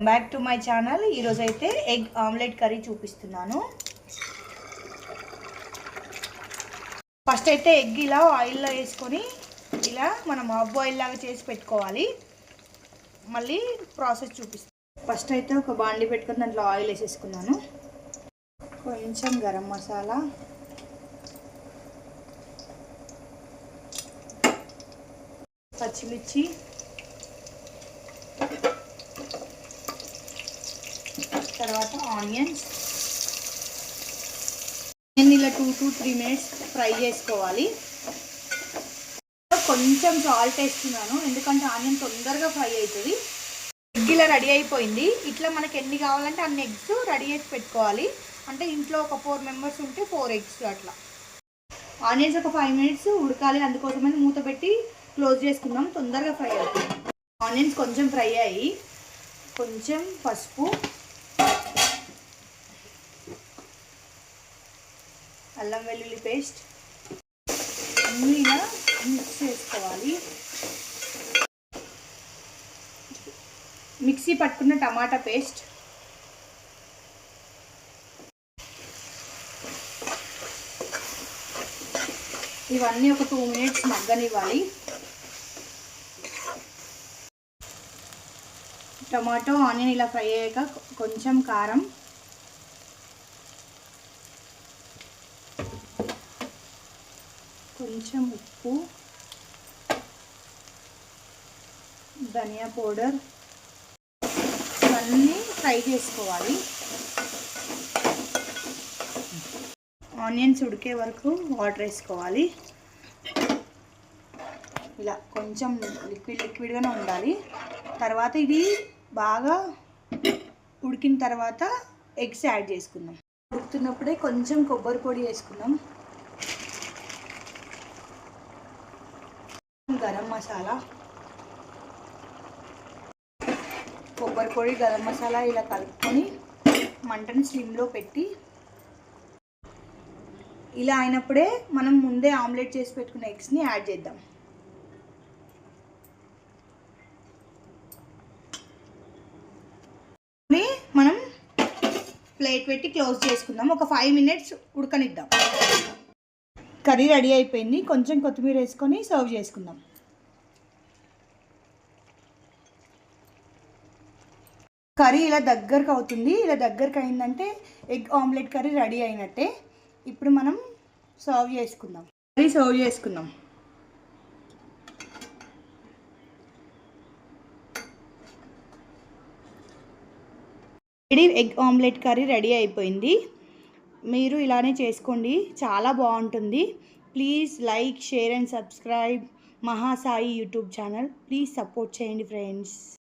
Back to my channel. ఈరోజు అయితే egg omelette curry చూపిస్తున్నాను. ఫస్ట్ అయితే ఎగ్ ఇలా ఆయిల్లో వేసుకొని ఇలా మనం హాఫ్ బాయిల్ లాగా చేసి పెట్టుకోవాలి. మళ్ళీ ప్రాసెస్ చూపిస్తాను. ఫస్ట్ అయితే ఒక బాండి పెట్టుకొని దాంట్లో ఆయిల్ వేసేసుకున్నాను. కొంచెం గరం మసాలా, పచ్చిమిర్చి, తర్వాత ఆనియన్స్. నేను ఇలా 2 to 3 minutes ఫ్రై చేసుకోవాలి. కొంచెం సాల్ట్ వేస్తున్నాను ఎందుకంటే ఆనియన్ తొందరగా ఫ్రై అవుతుంది. ఎగ్ ఇలా రెడీ అయిపోయింది. ఇట్లా మనకి ఎన్ని కావాలంటే అన్ని ఎగ్స్ రెడీ చేసి పెట్టుకోవాలి. అంటే ఇంట్లో ఒక 4 members ఉంటే 4 eggs అట్లా. ఆనియన్స్ ఒక 5 minutes ఉడకాలి, అందుకోసమని మూత పెట్టి క్లోజ్ చేసుకుందాం, తొందరగా ఫ్రై అవుతుంది. ఆనియన్స్ కొంచెం ఫ్రై అయ్యి కొంచెం పసుపు, అల్లం వెల్లుల్లి పేస్ట్ అన్నీ ఇలా మిక్స్ చేసుకోవాలి. మిక్సీ పట్టుకున్న టమాటా పేస్ట్, ఇవన్నీ ఒక 2 minutes మగ్గనివ్వాలి. టమాటో ఆనియన్ ఇలా ఫ్రై అయ్యాక కొంచెం కారం, కొంచెం ఉప్పు, ధనియా పౌడర్, ఇవన్నీ ఫ్రై చేసుకోవాలి. ఆనియన్స్ ఉడికే వరకు వాటర్ వేసుకోవాలి. ఇలా కొంచెం లిక్విడ్గానే ఉండాలి. తర్వాత ఇది బాగా ఉడికిన తర్వాత ఎగ్స్ యాడ్ చేసుకుందాం. ఉడుకుతున్నప్పుడే కొంచెం కొబ్బరి పొడి వేసుకుందాం, గరం మసాలా, కొబ్బరి పొడి, గరం మసాలా ఇలా కలుపుకొని మంటని స్లిమ్లో పెట్టి ఇలా అయినప్పుడే మనం ముందే ఆమ్లెట్ చేసి పెట్టుకున్న ఎగ్స్ని యాడ్ చేద్దాం. మనం ప్లేట్ పెట్టి క్లోజ్ చేసుకుందాం. ఒక 5 minutes ఉడకనిద్దాం. కర్రీ రెడీ అయిపోయింది. కొంచెం కొత్తిమీర వేసుకొని సర్వ్ చేసుకుందాం. కర్రీ ఇలా దగ్గరకు అవుతుంది. ఇలా దగ్గరకు అయిందంటే ఎగ్ ఆమ్లెట్ కర్రీ రెడీ అయినట్టే. ఇప్పుడు మనం సర్వ్ చేసుకుందాం. కర్రీ సర్వ్ చేసుకుందాం. ఎగ్ ఆమ్లెట్ కర్రీ రెడీ అయిపోయింది. మీరు ఇలానే చేసుకోండి, చాలా బాగుంటుంది. Please like, share and subscribe Mahasai YouTube channel. Please support చేయండి ఫ్రెండ్స్.